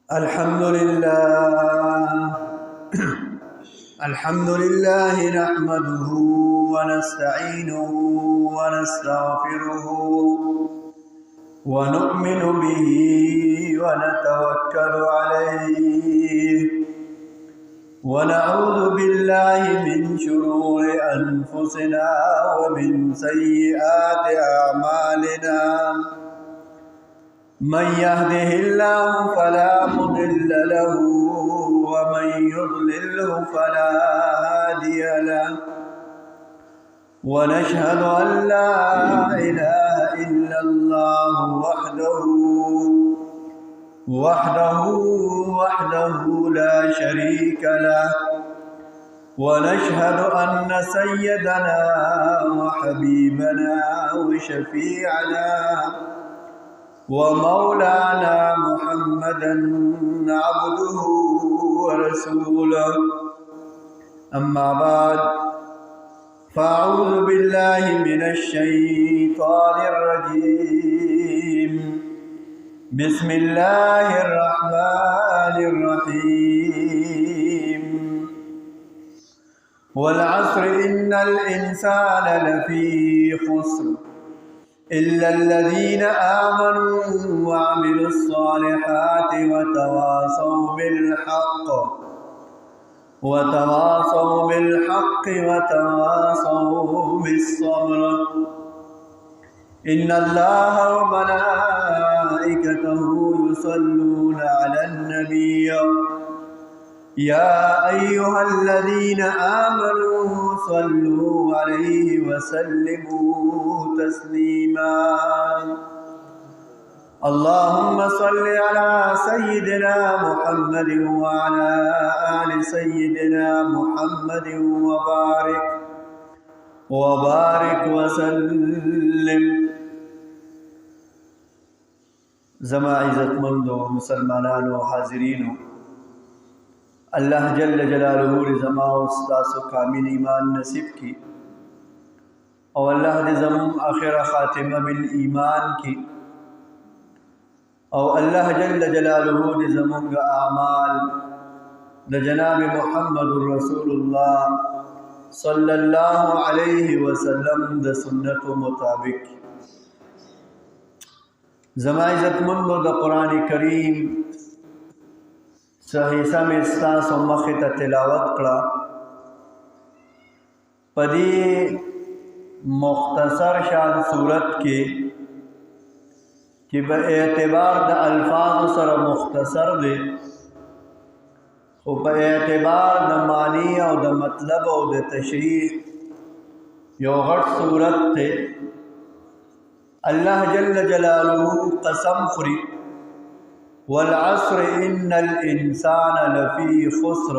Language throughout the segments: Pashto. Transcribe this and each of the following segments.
अल्हम्दुलिल्लाह नहमदुहु व नस्तईनुहु व नस्तगफिरुहु व नु'मिनु बिही व नतवक्कलु अलैहि व नऊज़ु बिल्लाहि मिन शुरूरि अनफुसिना व मिन सय्यिआति अअमालिना मन यहदिहिल्लाहु फला मुदिल्ल लहु व मन युद्लिल्हु फला हादिय लहु व नशहदु अन ला इलाहा इल्लल्लाह वहदहु ला शरीक लहु व नशहदु अन्न सय्यदना व हबीबना व शफीअना व मौलाना मुहम्मदन अब्दुहु व रसूलुहु अम्मा बाद फ़अऊज़ु बिल्लाहि मिनश शैतानिर रजीम बिस्मिल्लाहिर रहमानिर रहीम वल अस्र इन्नल इंसाना लफ़ी खुस्र इल्लल्लज़ीना आमनू व अमिलुस्सालिहाति व तवासौ बिल्हक़्क़ि व तवासौ बिस्सब्र इन्नल्लाहा व मलाइकतहु युसल्लूना अलन नबिय्य या अय्युहल्लज़ीना आमनू सल्लू अलैहि व सल्लिमू तस्लीमा अल्लाहुम्मा सल्लि अला सय्यिदिना मुहम्मदिन व अला आलि सय्यिदिना मुहम्मदिन व बारिक व सल्लिम। ज़मा इज़्ज़तमंदो मुसलमानानो हाज़िरीनो, अल्लाह जल्ल जलालुहु ज़मा उस्तासो कामिल ईमान नसीब की और अल्लाह ने ज़म आखिर ख़ातिमा बिल ईमान की और अल्लाह जल्ल जलालुहु ने ज़मुंगा आमाल द जनाब मुहम्मदुर रसूलुल्लाह सल्लल्लाहु अलैहि वसल्लम द सुन्नत मुताबिक ज़मा इज़्ज़तमंदो द कुरान करीम सहिसा में स्तास और मखित तिलावत करा पदी मुख्तसर शान सूरत के कि बएतबार द अल्फाज सर मुख्तसर दे और बएतबार द मानी और द मतलब और द तशरीह यो गट सूरत थे। अल्लाह जल्ल जलालुहु कसम खुरी वल अस्र इन्नल इंसाना लफ़ी खुस्र,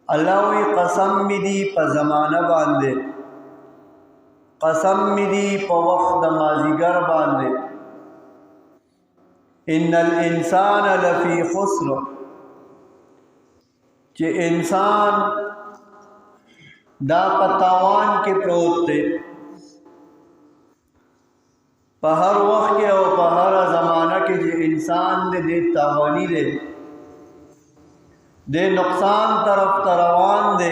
अल्लाह कसम मिदी प ज़माना बांधे, कसम मिदी प वक्त माजीगर बांधे। इन्नल इंसाना लफ़ी खुस्र, कि इंसान दा पतावान के प्रोते पहर वक्त के और पहर ज़माना के जो इंसान दे तावानी दे नुकसान तरफ तरवान दे।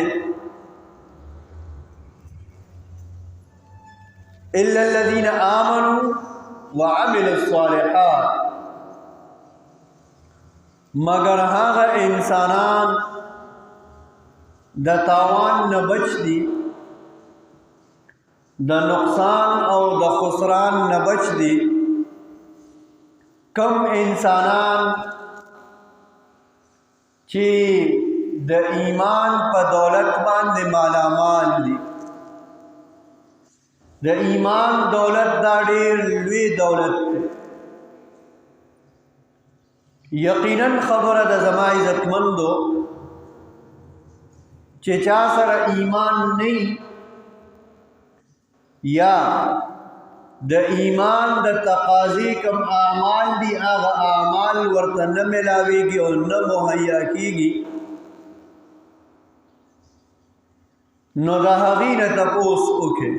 इल्लल्लज़ीना आमनू व अमिलुस्सालिहात, मगर हाँ इंसानान द तावान न बच दी, द नुकसान और द खुसरान न बच दी। कम इंसानान ची द ईमान प दौलत बांधे मालामाल दी। द ईमान दौलत दा ढेर लुई दौलत थे। यकीनन खबर द ज़मा इज़्ज़तमंदो चेचा सर ईमान नहीं या द ईमान द तकाज़ी कम आमाल दी आगा आमाल वर्त न मिलावेगी और न मुहैया कीगी नो दहागी न तपोस उखे।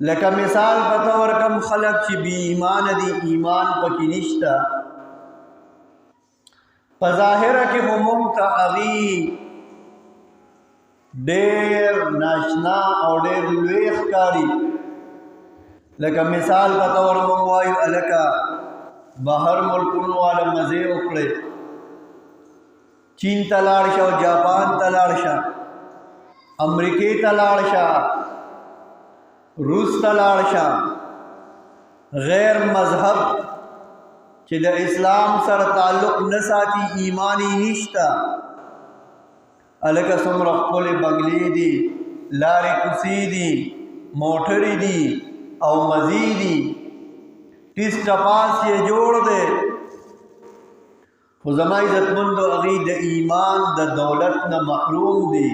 لکه مثال پته ورکم خلق چې بی ایمان دي ایمان پکې نشته په ظاهره کې هم مونږ ته هغې ډېر ناشنا او ډېر لوی ښکاري لکه مثال پته ور مونږ وایو هلکه بهر ملکونو والا مزې وکړئ چین ته لاړ شه او جاپان ته لاړ شه امریکې ته لاړ شه روس ته لاړ شه غیر مذهب چې د اسلام سره تعلق نه ساتي ایمانی نشته هلکه څومره ښکلې بنګلې دي لارې کوڅې دي موټرې دي او مزې دي ټیس ټپاس یې جوړ دی خو زما عزتمندو هغې د ایمان د دولت نه محروم دي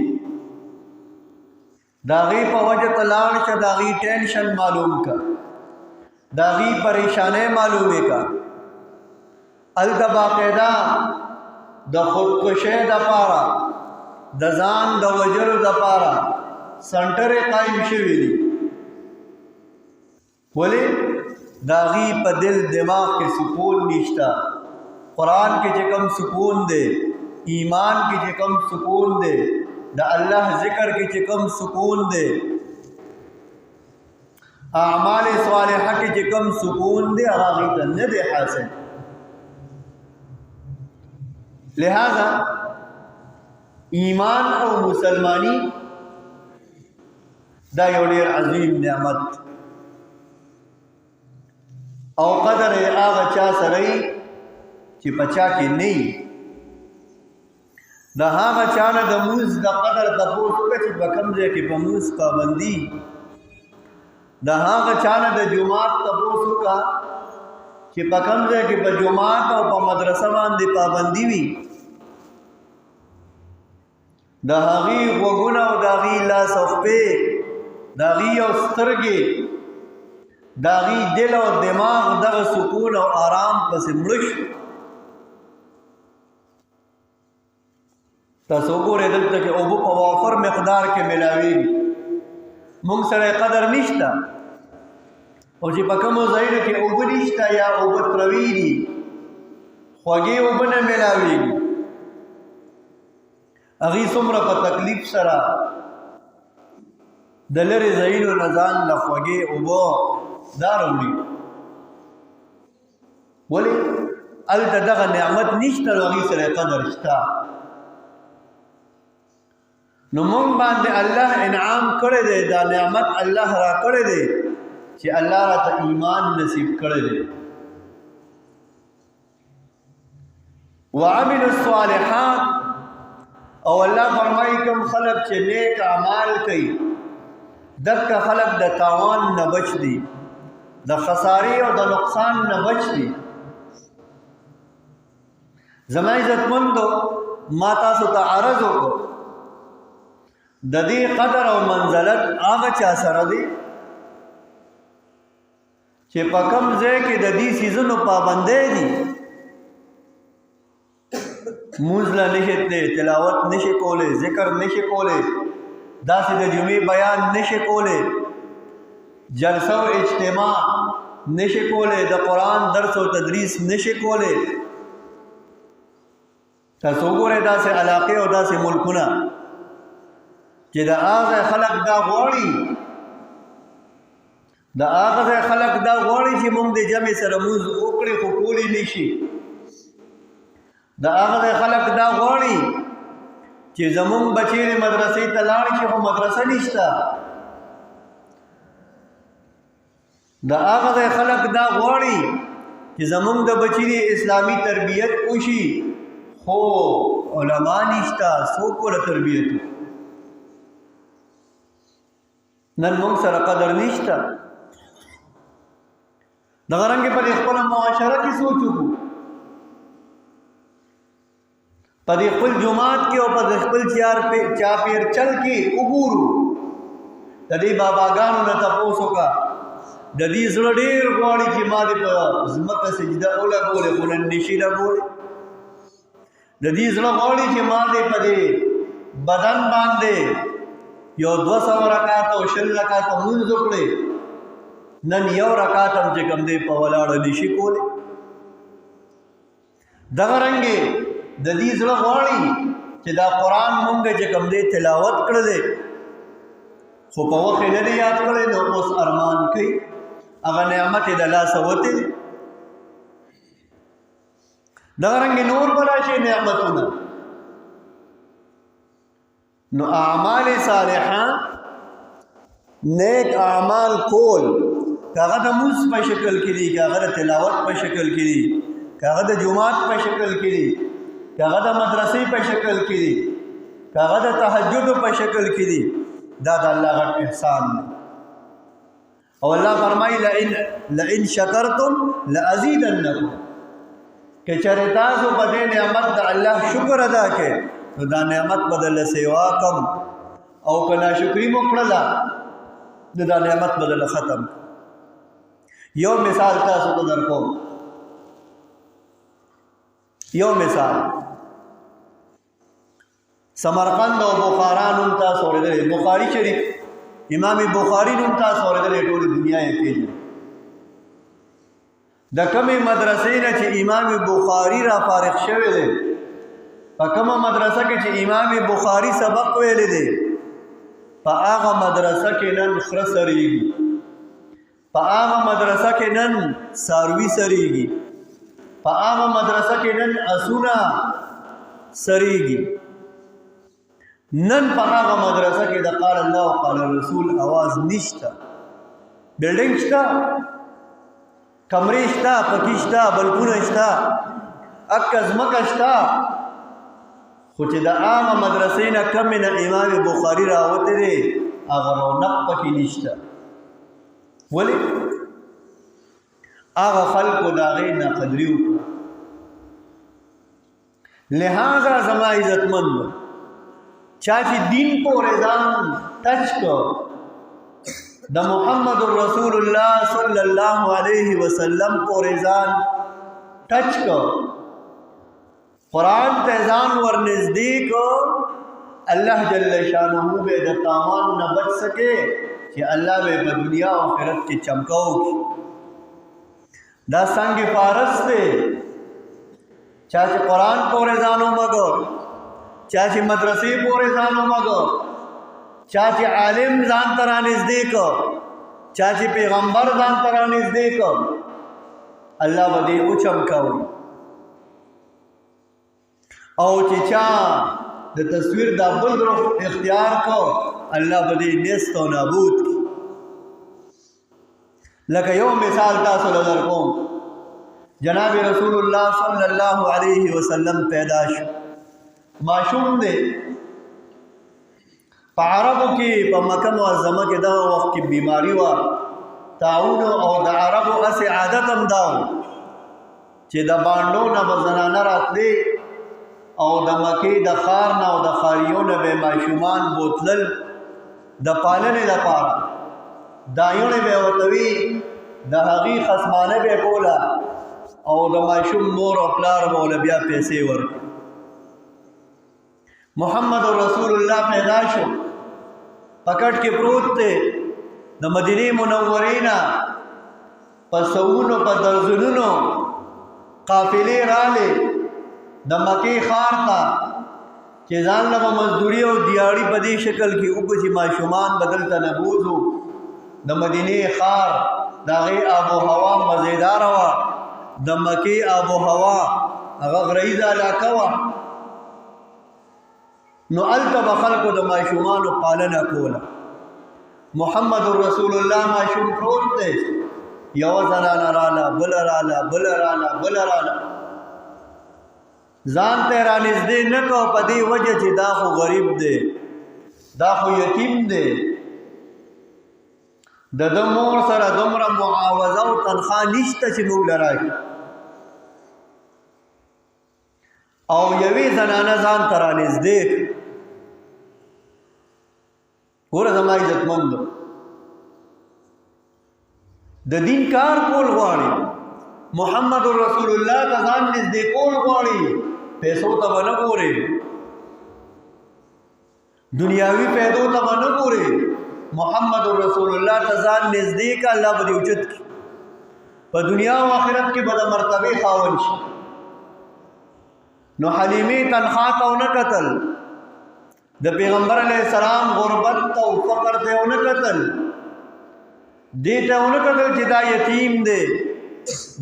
د هغې په وجه ته لاړ شه د هغې ټینشن معلوم که د هغې پریشانۍ معلومې که هلته باقاعده د خودکشۍ دپاره د ځان د وژلو دپاره سنټرې قایم شوي دي ولې د هغې په دل دماغ کې سکون نشته قرآن کې چې کوم سکون دی ایمان کې چې کوم سکون دی د الله ذکر کې چې کوم سکون دی اعمال صالحه کې چې کوم سکون دی هغه ته نه دی حاصل لہذا ایمان او مسلمانی دا یو ډېر عظیم نعمت او قدر هغه چا سره چې پچا کې نه د هغه چا نه د مونځ د قدر تپوس وکړه چې په کوم ځای کې په مونځ پابندي د هغه چا نه د جومات تپوس وکړه چې په کوم ځای کې په جومات او په مدرسه باندې پابندي وي د هغې غوږونه او د هغې لاس او پښې د هغې او سترګې د هغې دل او دماغ دغه سکون او آرام پسې مړه شو تاسو وګورئ دلته کې اوبه په وافر مقدار کې ملاویږي موږ سره قدر نشته او چې په کومو ځایونو کې اوبه نشته یا اوبه تروي دي خوږې اوبه نه ملاویږي هغې څومره په تکلیف سره د لرې ځایونو نه ځان له خوږې اوبه دا راوړي ولې هلته دغه نعمت نشته نو هغې سره قدر شته نو مونږ باندې الله انعام کړی دی دا نعمت الله را کړی دی چې الله راته ایمان نصیب کړی دی وعملوا الصالحات او الله فرمایي کوم خلق چې نیک اعمال کوي دغه خلق د تاوان نه بچ دي د خسارې او د نقصان نه بچ دي زما عزتمندو ما تاسو ته عرض وکړو د دې قدر او منزلت هغه چا سره دی چې په کوم ځای کې د دې څیزونو پابندۍ دي مونځ له نشي تللی تلاوت نشي کولی ذکر نشي کولی داسې د جمعې بیان نشي کولی جلسه او اجتماع نشي کولی د قرآن درس او تدریس نشي کولی تاسو وګورئ داسې علاقې او داسې ملکونه چې د هغه خلق دا غواړي د هغه خلق دا غواړي چې موږ د جمع سره مونځ وکړي خو کولی نشي د هغه خلق دا غواړي چې زمونږ بچی مدرسې ته لاړ شي خو مدرسه نشته د هغه خلق دا غواړي چې زمونږ د بچی اسلامی تربیت وشي خو علما نشته څوک ورته تربیت نن موږ سره قدر نشته دغه رنګې په خپله معاشره کې سوچ وکړو په دې خپل جومات کې او په خپل چاپیر چل کې وګورو د دې باباګانو نه تپوس وکړه د دې زړه ډېر غواړي چې ما دې په ځمکه سجده ولګولې خو نن نشي لګولی د دې زړه غواړي چې ما دې په دې بدن باندې یو 200 رکعات او 20 رکعات مونځ وکړې نن یو رکعت هم چې کوم دی په ولاړه نشي کولی. دغه رنګې د دې زړه غواړي چې دا قرآن مونږ چې کوم دی تلاوت کړلی خو په وخت یې نه دی یاد کړی، نو اوس ارمان کوي هغه نعمت یې د لاسه وتې. دغه رنګې نور به راشي نعمتونه. نو اعمال صالحه نیک اعمال کول، که هغه د مونځ په شکل کې دي، که هغه د تلاوت په شکل کې دي، که هغه د جماعت په شکل کې دي، که هغه د مدرسې په شکل کې دي، که هغه د تهجد په شکل کې دي، دا د الله غټ احسان دی. او الله فرمایي لئن شکرتم لازیدنکم، که چېرې تاسو په دې نعمت د الله شکر ادا کړئ نو دا نعمت به درله سیوا کم، او که ناشکري مو کړله نو دا نعمت به درله ختم. یو مثال تاسو ته درکوم، یو مثال سمرقند او بخارا نوم تاسو اورېدلی، بخاري شریف امام بخاري نوم تاسو اورېدلی، ټولې دنیا یې پېژني. د کومې مدرسې نه چې امام بخاري را فارغ شوی دی، په کومه مدرسه کې چې امام بخاري سبق ویلی دی، په هغه مدرسه کې نن خره سریږي، په هغه مدرسه کې نن څاروي سریږي، په هغه مدرسه کې نن اسونه سریږي. نن په هغه مدرسه کې د قال الله او قال رسول आवाज نشته، بلډینګ شته، کمرې شته، پکې شته، بلکونه شته، اکه ځمکه شته، خو چې د هغه مدرسې نه کمې نه امام بخاري راوتی دی هغه رونق پکې نشته. ولې؟ هغه خلکو د هغې نه قدري وکړه. لہذا زما عزتمندو چا چې دین پورې ځان ټچ کړ، د محمد رسول الله صلی الله علیه وسلم پورې ځان ټچ کړ، قرآن ته ځان ورنږدې کړ، الله جل شانه به د تاوان نه بچ سکے چې الله به په دنیا او آخرت کې چمکاو کړي. دا څنګه فارس دی چا چې قرآن پورې ځان ومږو، چا چې مدرسې پورې ځان ومږو، چا چې عالم ځان ته رانږدې کړ، چا چې پیغمبر ځان ته رانږدې کړ، الله به دې وچمکاوي. او چې چا د تصویر دا بل رخ اختیار کو، الله به دې نیست او نابود کړي. لکه یو مثال تاسو له درکوم، جناب رسول الله صلی الله علیه وسلم پیدا شو، معشوم دی. په عربو کې په مکه معظمه کې دغه وخت کې بیماری وه، طاعون، او د عربو هسې عادت هم دا و چې د بانډو نه به زنانه راتلې او د مکې د ښار نه او د ښاریو نه به ماشومان بوتلل د پالنې لپاره، دایونې به ورته وي، د هغې خصمانه به یې کوله، او د ماشوم مور او پلار به ورله بیا پیسې ورکړي. محمد رسول الله پیدا شو، پکټ کې پروت دی، د مدینې منورې نه په سوونو په درزنونو قافلې رالې د مکې ښار ته، چې ځان له به مزدوري او دیاړي په دې شکل کې وکړو چې ماشومان به دلته نه بوځو. د مدینې ښار د هغې آب و هوا مزیداره وه، د مکې آب و هوا هغه غریزه علاقه وه، نو هلته به خلکو د ماشومانو پالنه کوله. محمد رسول الله ماشوم پروت دی، یوه زنانه راله، بله راله، بله راله، بله راله، ځان ته یې رانږدې نه کو، په دې وجه چې دا خو غریب دی، دا خو یتیم دی، د ده مور سره دومره معاوضه او تنخوا نشته چې موږ له راکړي. او یوې زنانه ځان ته رانږدې کړه. ګوره زما عزتمندو، د دین کار کول غواړي، محمد رسول الله ته ځان نږدې کول غواړي، پیسو ته به نه ګورې، دنیاوي پیدو ته به نه ګورې، محمد رسول الله تزان نزدیک الله به اوچت کی په دنیا او آخرت کې به د مرتبه خاوند شي. نو حلیمی تنخوا ته ونه کتل، د پیغمبر علیہ السلام غربت او فقر ته ونه کتل، دې ته ونه کتل چې دا یتیم دی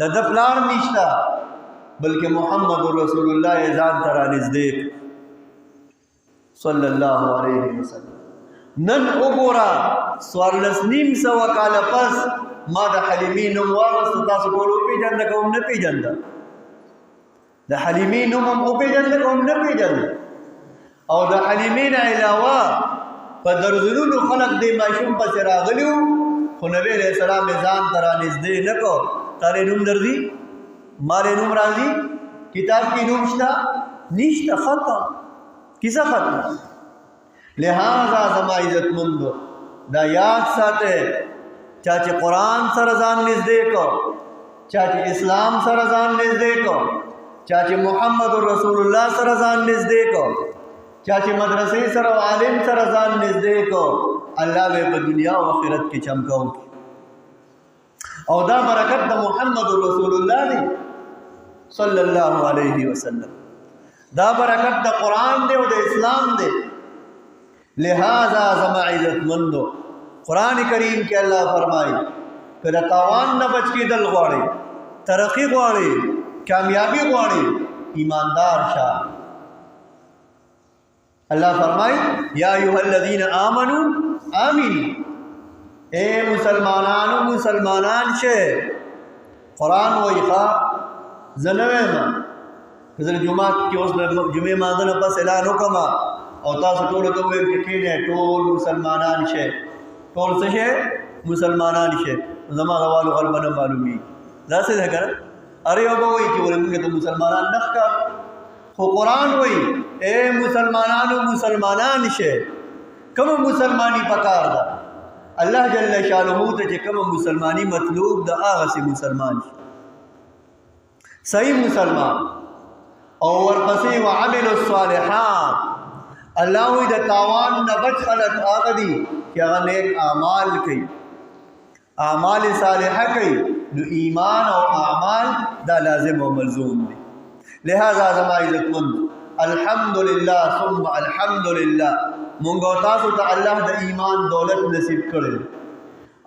د پلار نشته، بلکې محمد رسول الله ځان ته رانږدې صلی الله علیه وسلم. نن وګوره 1400 کاله پس ما د حلیمی نوم واغست، تاسو ټول وپېژنده که هم نه پېژنده؟ د حلیمی نوم هم وپېژنده که هم نه پېژنده؟ او د حلیمی نه علاوه په درزنونو خلق دې ماشوم پسې راغلي وو، خو نبی علیہ السلام یې ځان ته رانږدې نه کړو. تاله نوم درځي، مال نوم راځي، کتاب کې نوم شته نشته، ختم، کیسه ختم. لہذا زما عزت مندو دا یاد ساته، چا چې قرآن سره ځان نږدې کو، چا چې اسلام سره ځان نږدې کو، چا چې محمد رسول الله سره ځان نږدې کو، چا چې مدرسې سره او عالم سره ځان نږدې کو، الله به په دنیا او آخرت کې چمکاو. او دا برکت د محمد رسول الله دی صلی الله علیه وسلم، دا برکت د قرآن دی او د اسلام دی. لہذا زما عزت مندو قرآن کریم کې الله فرمایي که د تاوان نه بچ کېدل غواړئ، ترقی غواړئ، کامیابی غواړئ، ایماندار شه. اللہ فرمائے یا ایوہ الذین آمنوا آمینوا، اے مسلمانانو مسلمانان شے. قرآن وی خواہ زنوے ما حضر جمعات کی اس جمعہ ماندن پس اعلان حکمہ او تاسو ټول ته ویم چې کینه ټول مسلمانان شي، ټول څه شي؟ مسلمانان شي. زما غوالو غلبنه معلومي داسې ده کنه. اره یو به وایي چې ولې ته مسلمانان نه ښکار، خو قرآن وایي اے مسلمانانو مسلمانان شي. کوم مسلمانی پکار ده؟ الله جل شانه ته چې کوم مسلمانی مطلوب ده هغه سي مسلمان شي، صحیح مسلمان. او ورپسې وعملوا الصالحات، الله وی د تاوان نه بچ خلق هغه دي چې هغه نیک اعمال کوي، اعمال صالحه کوي. نو ایمان او اعمال دا لازم او ملزوم دي. لہذا زما عزت مند الحمدللہ ثم الحمدللہ مونږ او تاسو ته الله د ایمان دولت نصیب کړل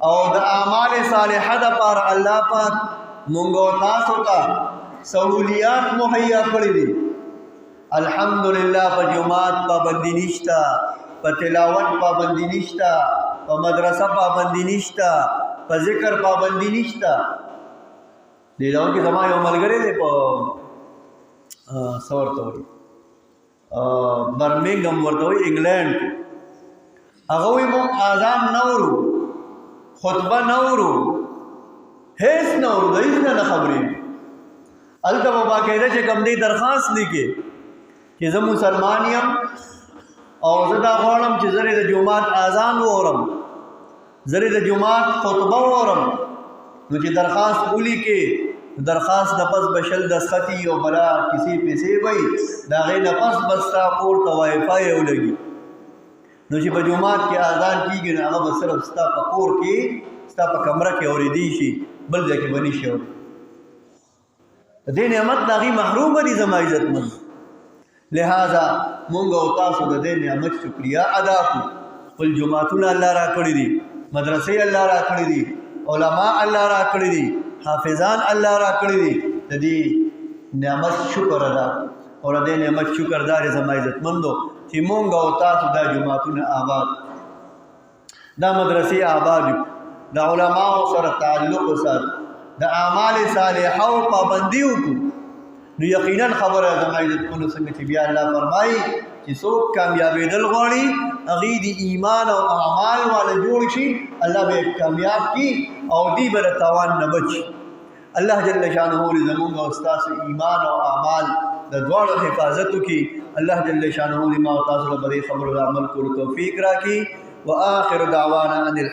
او د اعمال صالحه د پاره الله پاک مونږ او تاسو ته سہولیات مهیا کړې دي. الحمدللہ په جماعت پابندی نشتا، په تلاوت پابندی نشتا، په مدرسه پابندی نشتا، په ذکر پابندی نشتا. دې ډول کې زما یو ملګری دی په سورته وي برمنګم ورته وي انګلند، هغه وي مونږ اذان نورو، خطبه نورو، هیڅ نورو، د هیڅ نه خبرې. هلته به باقاعده چې کوم دی درخواست لیکي چې زه مسلمان یم او زه دا غواړم چې زه د جمعات اذان واورم، زه د جمعات خطبه واورم. نو چې درخواست ولیکي، درخواست د پس بشل دستخطي او بلا کسی پیسې وي، د هغې نه پس بس ستا کور ته وای فای ولګي. نو چې په جمعات کې اذان کېږي نو هغه به صرف ستا په کور کې، ستا په کمره کې اورېدی شي، بل ځای کې به نه شي اورېدی. د دې نعمت نه هغوی محرومه دي زما عزتمند. لہذا مونږ او تاسو د دې نعمت شکریا ادا کړو. خپل جماعتونه الله را کړي دي، مدرسې الله را کړي دي، علماء الله را کړي دي، حافظان الله را کړي دي. د دې نعمت شکر ادا او د دې نعمت شکردار زما عزتمندو چې مونږ او تاسو دا جماعتونه آباد، دا مدرسې آباد، د علماء سره تعلق وسات، د اعمال صالحه او پابندي وکړو. نو یقینا خبره زما عزتمندو څنګه چې بیا الله فرمایي چې څوک کامیابېدل غواړي هغوی د ایمان او اعمال والا جوړ شي، الله به کامیاب کړي او دوی به د تاوان نه بچي. الله جل شانه زمونږ او ستاسو ایمان او اعمال د دواړو حفاظت وکړي. الله جل شانه ما او تاسو له بدې خبرو عمل کولو توفیق راکړي. وآخر دعوانا ان الحمد